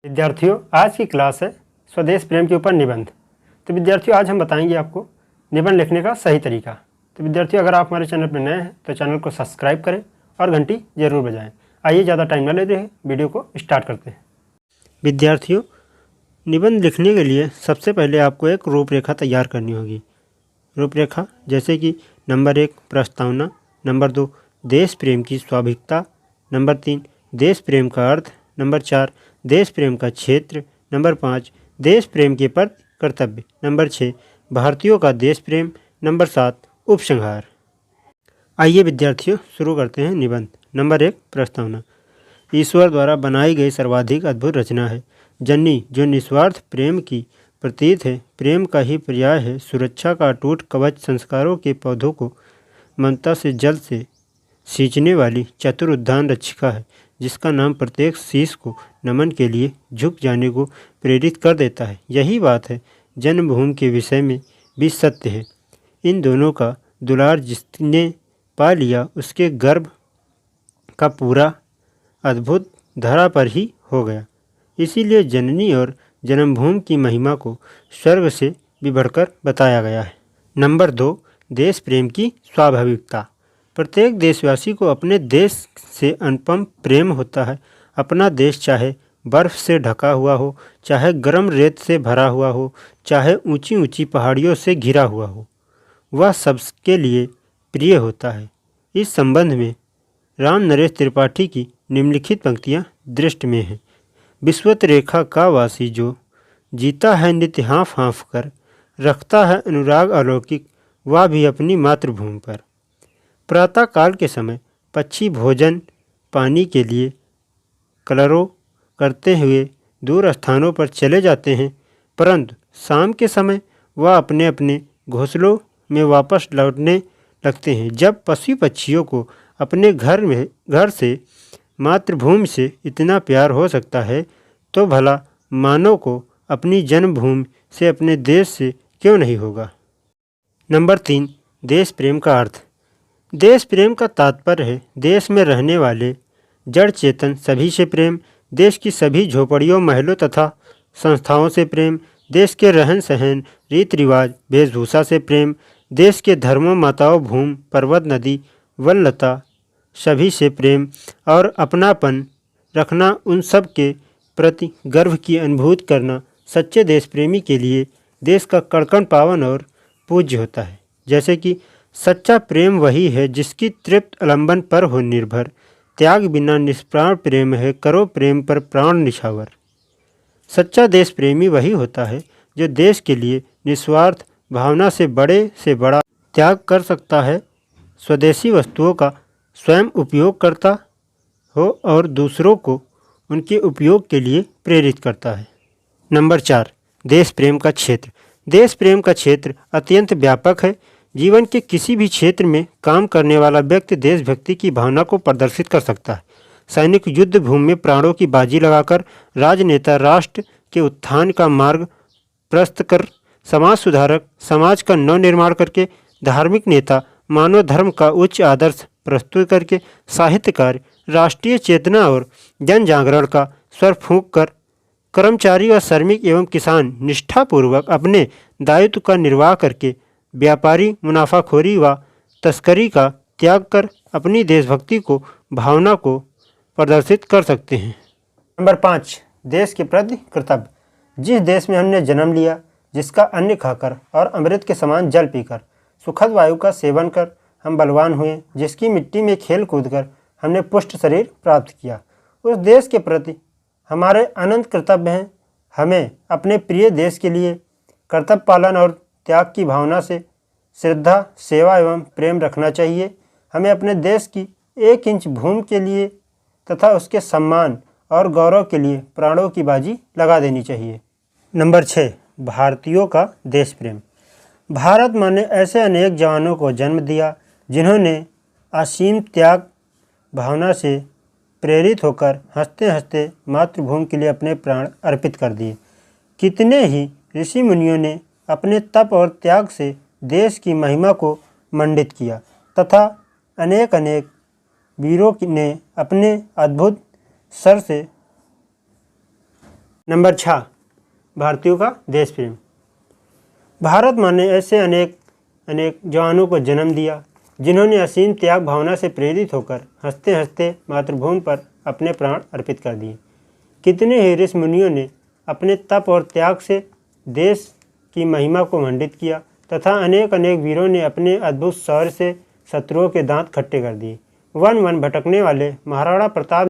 विद्यार्थियों, आज की क्लास है स्वदेश प्रेम के ऊपर निबंध। तो विद्यार्थियों, आज हम बताएंगे आपको निबंध लिखने का सही तरीका। तो विद्यार्थियों, अगर आप हमारे चैनल पर नए हैं तो चैनल को सब्सक्राइब करें और घंटी जरूर बजाएं। आइए ज़्यादा टाइम न लेते हुए वीडियो को स्टार्ट करते हैं। विद्यार्थियों, निबंध लिखने के लिए सबसे पहले आपको एक रूपरेखा तैयार करनी होगी। रूपरेखा जैसे कि नंबर 1 प्रस्तावना, नंबर 2 देश प्रेम की स्वाभाविकता, नंबर 3 देश प्रेम का अर्थ, नंबर 4 देश प्रेम का क्षेत्र, नंबर 5 देश प्रेम के प्रति कर्तव्य, नंबर 6 भारतीयों का देश प्रेम, नंबर 7 उपसंहार। आइए विद्यार्थियों, शुरू करते हैं निबंध। नंबर 1 प्रस्तावना। ईश्वर द्वारा बनाई गई सर्वाधिक अद्भुत रचना है जननी, जो निस्वार्थ प्रेम की प्रतीत है। प्रेम का ही पर्याय है सुरक्षा का अटूट कवच। संस्कारों के पौधों को ममता से जल से सींचने वाली चतुर उद्यान रक्षिका है, जिसका नाम प्रत्येक शीश को नमन के लिए झुक जाने को प्रेरित कर देता है। यही बात है जन्मभूमि के विषय में भी सत्य है। इन दोनों का दुलार जिसने पा लिया, उसके गर्भ का पूरा अद्भुत धरा पर ही हो गया। इसीलिए जननी और जन्मभूमि की महिमा को स्वर्ग से भी बढ़कर बताया गया है। नंबर 2 देश प्रेम की स्वाभाविकता। प्रत्येक देशवासी को अपने देश से अनुपम प्रेम होता है। अपना देश चाहे बर्फ से ढका हुआ हो, चाहे गर्म रेत से भरा हुआ हो, चाहे ऊंची ऊंची पहाड़ियों से घिरा हुआ हो, वह सबके लिए प्रिय होता है। इस संबंध में राम नरेश त्रिपाठी की निम्नलिखित पंक्तियाँ दृष्ट में हैं। विश्वत रेखा का वासी जो जीता है नित्य हाँफ हाँफ कर, रखता है अनुराग अलौकिक वह भी अपनी मातृभूमि पर। प्रातः काल के समय पक्षी भोजन पानी के लिए कलरव करते हुए दूर स्थानों पर चले जाते हैं, परंतु शाम के समय वह अपने अपने घोंसलों में वापस लौटने लगते हैं। जब पशु पक्षियों को अपने घर से मातृभूमि से इतना प्यार हो सकता है, तो भला मानव को अपनी जन्मभूमि से, अपने देश से क्यों नहीं होगा। नंबर 3 देश प्रेम का अर्थ। देश प्रेम का तात्पर्य है देश में रहने वाले जड़ चेतन सभी से प्रेम, देश की सभी झोपड़ियों, महलों तथा संस्थाओं से प्रेम, देश के रहन सहन, रीति रिवाज, वेशभूषा से प्रेम, देश के धर्मों, माताओं, भूमि, पर्वत, नदी, वन, लता सभी से प्रेम और अपनापन रखना, उन सब के प्रति गर्व की अनुभूति करना सच्चे देश प्रेमी के लिए देश का कड़कन पावन और पूज्य होता है। जैसे कि सच्चा प्रेम वही है जिसकी तृप्त आलंबन पर हो निर्भर, त्याग बिना निष्प्राण प्रेम है, करो प्रेम पर प्राण निछावर। सच्चा देश प्रेमी वही होता है जो देश के लिए निस्वार्थ भावना से बड़ा त्याग कर सकता है, स्वदेशी वस्तुओं का स्वयं उपयोग करता हो और दूसरों को उनके उपयोग के लिए प्रेरित करता है। नंबर 4 देश प्रेम का क्षेत्र। देश प्रेम का क्षेत्र अत्यंत व्यापक है। जीवन के किसी भी क्षेत्र में काम करने वाला व्यक्ति देशभक्ति की भावना को प्रदर्शित कर सकता है। सैनिक युद्ध भूमि में प्राणों की बाजी लगाकर, राजनेता राष्ट्र के उत्थान का मार्ग प्रशस्त कर, समाज सुधारक समाज का नवनिर्माण करके, धार्मिक नेता मानव धर्म का उच्च आदर्श प्रस्तुत करके, साहित्यकार राष्ट्रीय चेतना और जन जागरण का स्वर फूंक कर, कर्मचारी व श्रमिक एवं किसान निष्ठापूर्वक अपने दायित्व का निर्वाह करके, व्यापारी मुनाफाखोरी व तस्करी का त्याग कर अपनी देशभक्ति को भावना को प्रदर्शित कर सकते हैं। नंबर 5 देश के प्रति कर्तव्य। जिस देश में हमने जन्म लिया, जिसका अन्न खाकर और अमृत के समान जल पीकर, सुखद वायु का सेवन कर हम बलवान हुए, जिसकी मिट्टी में खेल कूद कर हमने पुष्ट शरीर प्राप्त किया, उस देश के प्रति हमारे अनंत कर्तव्य हैं। हमें अपने प्रिय देश के लिए कर्तव्य पालन और त्याग की भावना से श्रद्धा, सेवा एवं प्रेम रखना चाहिए। हमें अपने देश की 1 इंच भूमि के लिए तथा उसके सम्मान और गौरव के लिए प्राणों की बाजी लगा देनी चाहिए। नंबर 6 भारतीयों का देश प्रेम। भारत माँ ने ऐसे अनेक जवानों को जन्म दिया जिन्होंने असीम त्याग भावना से प्रेरित होकर हंसते हंसते मातृभूमि के लिए अपने प्राण अर्पित कर दिए। कितने ही ऋषि मुनियों ने अपने तप और त्याग से देश की महिमा को मंडित किया तथा अनेक अनेक वीरों ने अपने अद्भुत सर से नंबर 6, भारतीयों का देश प्रेम। भारत माँ ने ऐसे अनेक जवानों को जन्म दिया जिन्होंने असीम त्याग भावना से प्रेरित होकर हंसते हंसते मातृभूमि पर अपने प्राण अर्पित कर दिए। कितने ही ऋषि मुनियों ने अपने तप और त्याग से देश की महिमा को मंडित किया तथा अनेक वीरों ने अपने अद्भुत शौर्य से शत्रुओं के दांत खट्टे कर दिए। वन वन भटकने वाले महाराणा प्रताप